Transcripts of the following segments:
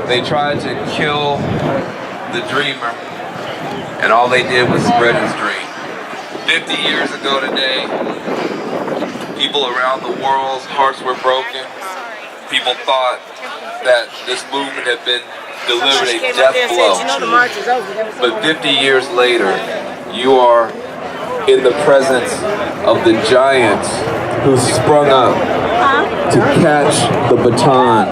They tried to kill the dreamer, and all they did was spread his dream. 50 years ago today, people around the world's hearts were broken. People thought that this movement had been delivered a death blow. But 50 years later, you are in the presence of the giants who sprung up to catch the baton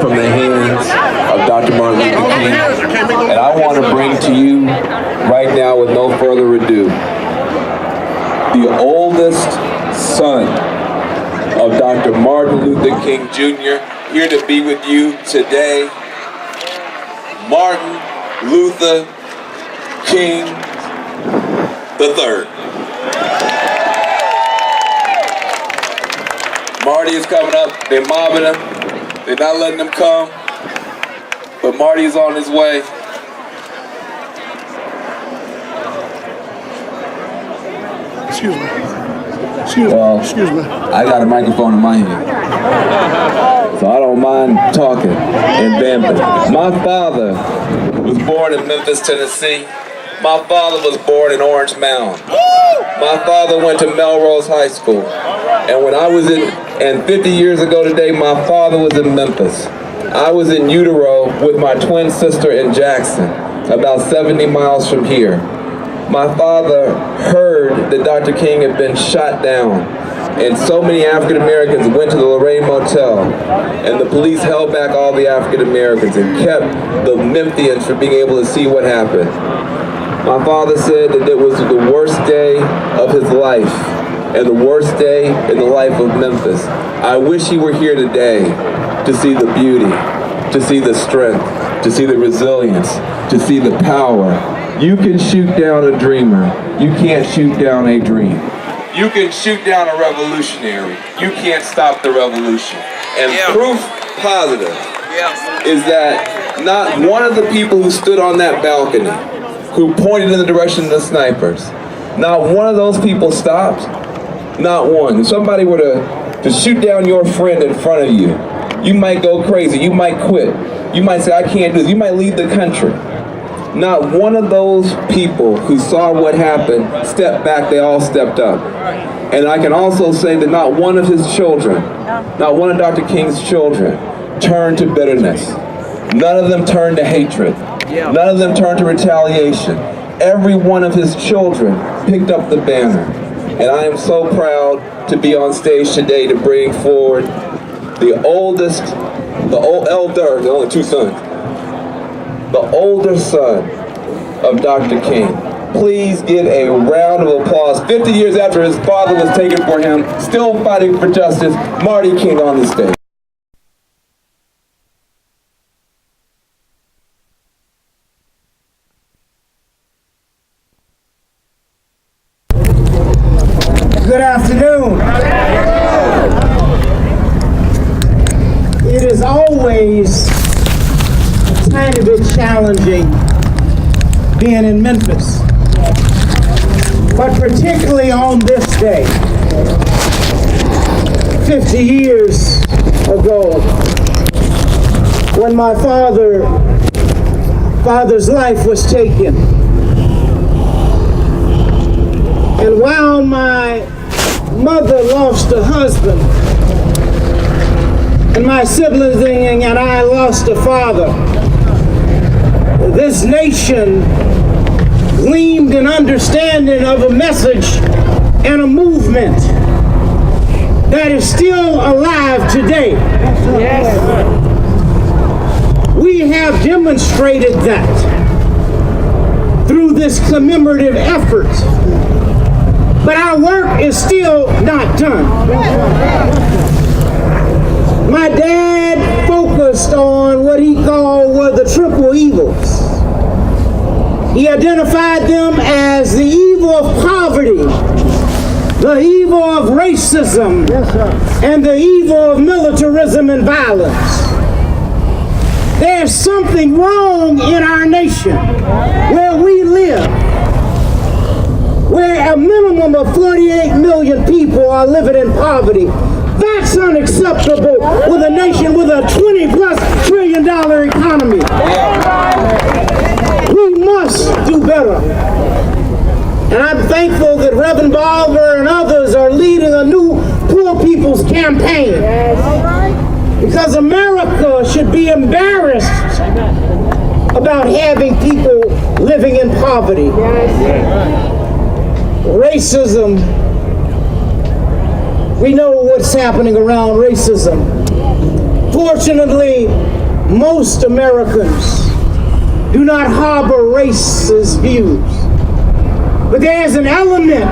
from the hands of Dr. Martin Luther King. And I want to bring to you right now, with no further ado, the oldest son of Dr. Martin Luther King Jr., here to be with you today, Martin Luther King III. Marty is coming up. They're mobbing him. They're not letting him come. But Marty is on his way. Excuse me. Excuse me. I got a microphone in my hand, so I don't mind talking and vamping. My father was born in Memphis, Tennessee. My father was born in Orange Mound. My father went to Melrose High School. And when I was and 50 years ago today, my father was in Memphis. I was in utero with my twin sister in Jackson, about 70 miles from here. My father heard that Dr. King had been shot down, and so many African Americans went to the Lorraine Motel, and the police held back all the African Americans and kept the Memphians from being able to see what happened. My father said that it was the worst day of his life, and the worst day in the life of Memphis. I wish he were here today to see the beauty, to see the strength, to see the resilience, to see the power. You can shoot down a dreamer. You can't shoot down a dream. You can shoot down a revolutionary. You can't stop the revolution. And proof positive is that not one of the people who stood on that balcony, who pointed in the direction of the snipers, not one of those people stopped. Not one. If somebody were to shoot down your friend in front of you, you might go crazy. You might quit. You might say, I can't do this. You might leave the country. Not one of those people who saw what happened stepped back. They all stepped up. And I can also say that not one of his children, not one of Dr. King's children, turned to bitterness. None of them turned to hatred. None of them turned to retaliation. Every one of his children picked up the banner. And I am so proud to be on stage today to bring forward the elder, there are only two sons, the older son of Dr. King. Please give a round of applause. 50 years after his father was taken for him, still fighting for justice, Marty King on the stage. Good afternoon. It is always a tiny bit challenging being in Memphis, but particularly on this day, 50 years ago, when my father's life was taken, and while my mother lost a husband, and my siblings and I lost a father, this nation gleamed an understanding of a message and a movement that is still alive today. Yes. We have demonstrated that through this commemorative effort. But our work is still not done. My dad focused on what he called were the triple evils. He identified them as the evil of poverty, the evil of racism, and the evil of militarism and violence. There's something wrong in our nation where we live, where a minimum of 48 million people are living in poverty. That's unacceptable with a nation with a $20+ trillion economy. campaign. Because America should be embarrassed about having people living in poverty. Racism, we know what's happening around racism. Fortunately, most Americans do not harbor racist views. But there's an element,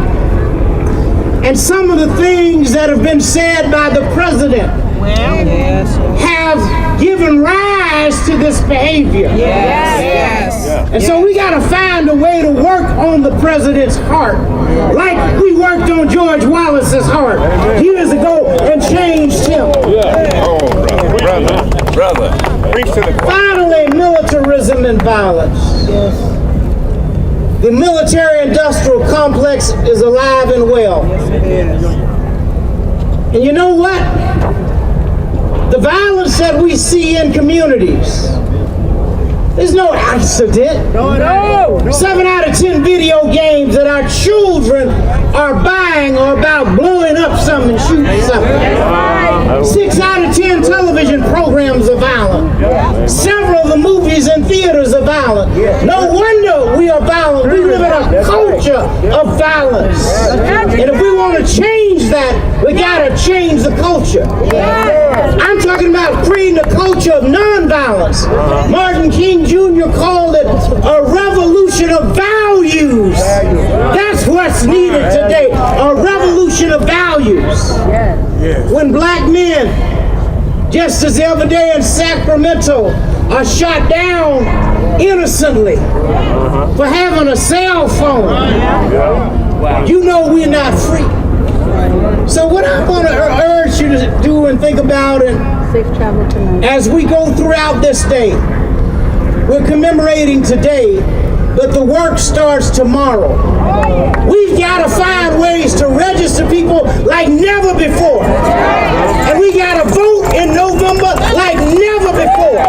and some of the things that have been said by the president have given rise to this behavior. And so we got to find a way to work on the president's heart, like we worked on George Wallace's heart years ago and changed him. Brother. Finally, militarism and violence. The military-industrial complex is alive and well. And you know what? The violence that we see in communities, there's no accident. No. 7 out of 10 video games that our children are buying are about blowing up something and shooting something. 6 out of 10 television programs are violent. Several of the movies in theaters are violent. No wonder we are violent. We live in a culture of violence. And if we want to change that, we got to change the culture. I'm talking about creating a culture of nonviolence. Martin King Jr. called it a revolution of values. That's what's needed today, a revolution of values. When black men, just as the other day in Sacramento, are shot down innocently for having a cell phone, you know we're not free. So what I'm going to urge you to do and think about, and as we go throughout this day, we're commemorating today, but the work starts tomorrow. We've got to find ways to register people like never before. And we got to vote in November like never before.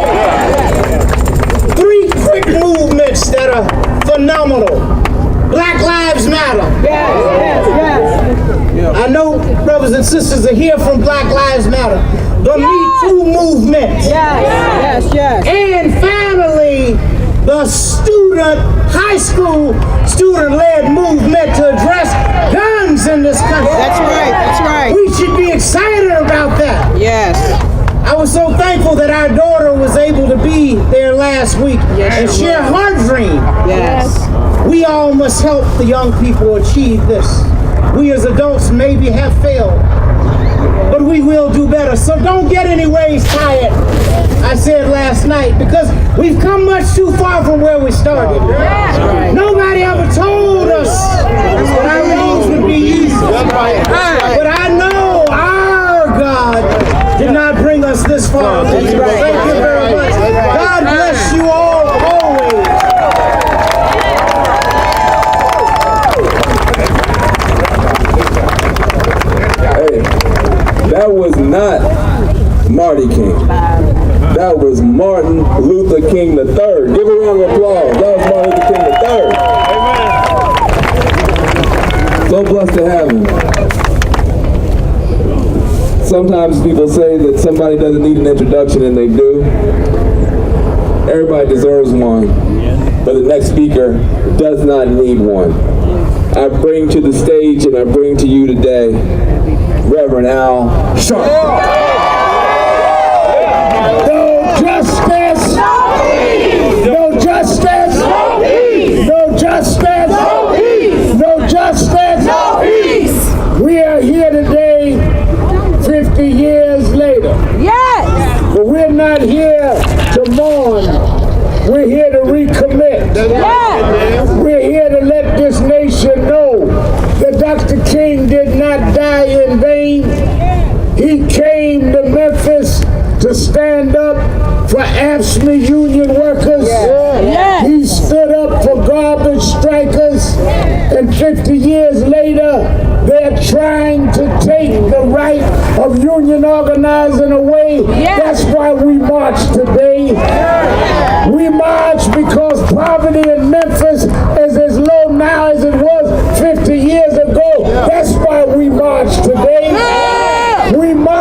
3 quick movements that are phenomenal. Black Lives Matter. I know brothers and sisters are here from Black Lives Matter. The Me Too movement. And finally, the high school student-led movement to address guns in this country. That's right. We should be excited about that. I was so thankful that our daughter was able to be there last week and share her dream. We all must help the young people achieve this. We as adults maybe have failed, but we will do better. So don't get any ways tired, I said last night, because we've come much too far from where we started. Nobody ever told us that our roads would be easy. But I know our God did not bring us this far. Thank you very much. God bless you all always. That was not Marty King. That was Martin Luther King III. Give a round of applause. That was Martin Luther King III. So blessed to have him. Sometimes people say that somebody doesn't need an introduction, and they do. Everybody deserves one, but the next speaker does not need one. I bring to the stage and I bring to you today Reverend Al Sharp. No justice! No peace! No justice! No peace! No justice! No peace! No justice! No peace! We are here today, 50 years later. But we're not here to mourn. We're here to recommit. We're here to let this nation know that Dr. King did not die in vain. He came to Memphis to stand up for AFSCME union workers. He stood up for garbage strikers. And 50 years later, they're trying to take the right of union organizing away. That's why we march today. We march because poverty in Memphis is as low now as it was 50 years ago. That's why we march today. We march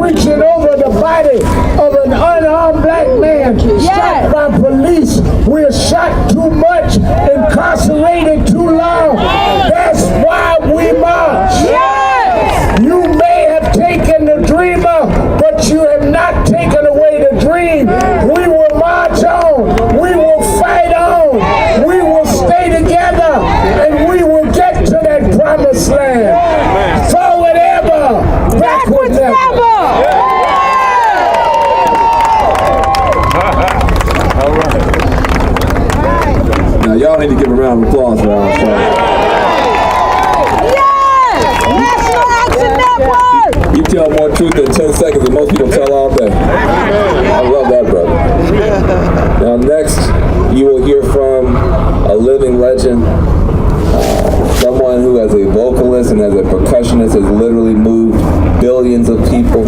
preaching over the body of an unarmed black man shot by police. We're shot too much, incarcerated too long. That's why we march. You may have taken the dreamer, but you have not taken away the dream. We will march on. We will fight on. We will stay together, and we will get to that promised land. Forward ever, backward never. Now y'all need to give a round of applause for our show. You tell more truth in 10 seconds than most people tell all day. I love that, brother. Now next, you will hear from a living legend, someone who as a vocalist and as a percussionist has literally moved billions of people.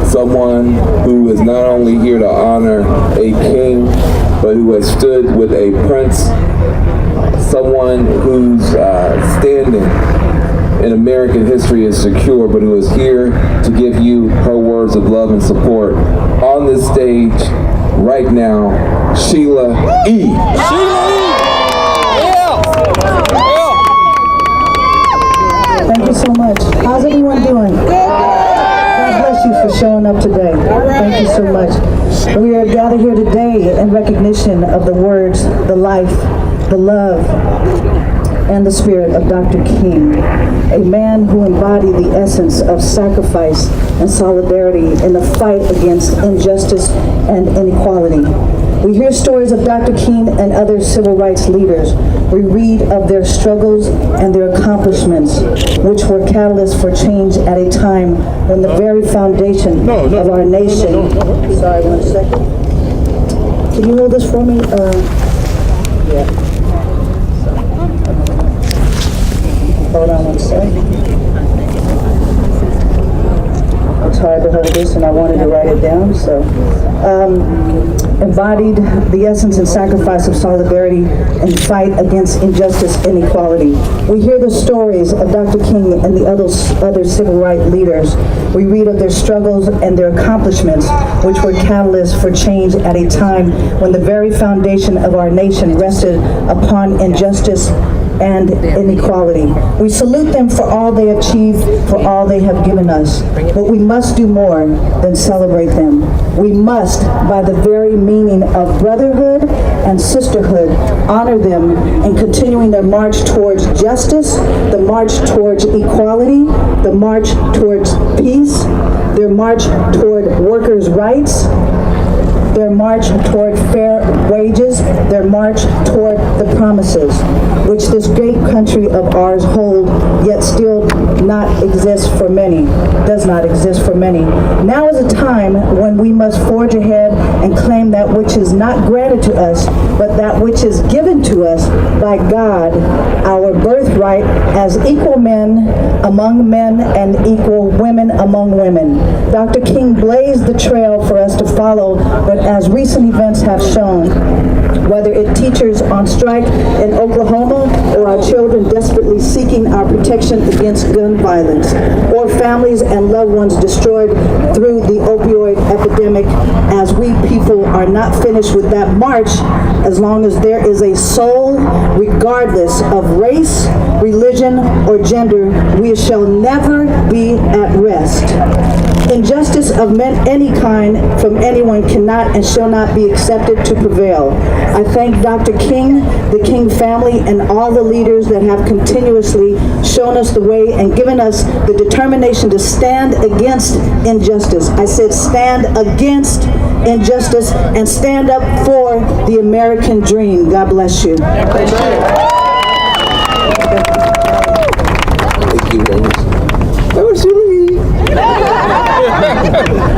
Someone who is not only here to honor a king, but who has stood with a prince. Someone whose standing in American history is secure, but who is here to give you her words of love and support. On this stage right now, Sheila E. Thank you so much. How's everyone doing? God bless you for showing up today. Thank you so much. We are gathered here today in recognition of the words, the life, the love, and the spirit of Dr. King, a man who embodied the essence of sacrifice and solidarity in the fight against injustice and inequality. We hear stories of Dr. King and other civil rights leaders. We read of their struggles and their accomplishments, which were catalysts for change at a time when the very foundation of our nation... Sorry, 1 second. Can you hold this for me? Yeah. Hold on 1 second. It's hard to hold this, and I wanted to write it down, so... embodied the essence and sacrifice of solidarity and fight against injustice and inequality. We hear the stories of Dr. King and the other civil rights leaders. We read of their struggles and their accomplishments, which were catalysts for change at a time when the very foundation of our nation rested upon injustice and inequality. We salute them for all they achieved, for all they have given us. But we must do more than celebrate them. We must, by the very meaning of brotherhood and sisterhood, honor them in continuing their march towards justice, the march towards equality, the march towards peace, their march toward workers' rights, their march toward fair wages, their march toward the promises which this great country of ours hold, yet still does not exist for many. Now is a time when we must forge ahead and claim that which is not granted to us, but that which is given to us by God, our birthright as equal men among men and equal women among women. Dr. King blazed the trail for us to follow, but as recent events have shown, whether it's teachers on strike in Oklahoma or our children desperately seeking our protection against gun violence, or families and loved ones destroyed through the opioid epidemic, as we people are not finished with that march as long as there is a soul, regardless of race, religion, or gender, we shall never be at rest. Injustice of any kind from anyone cannot and shall not be accepted to prevail. I thank Dr. King, the King family, and all the leaders that have continuously shown us the way and given us the determination to stand against injustice. I said stand against injustice and stand up for the American dream. God bless you. Thank you very much. That was Sheila.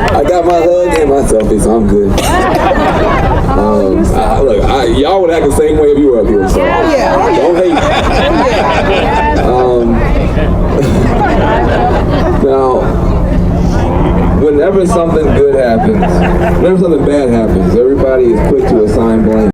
I got my hug and my selfie, so I'm good. Y'all would act the same way if you were up here, so don't hate. Now, whenever something good happens, whenever something bad happens, everybody is quick to assign blame.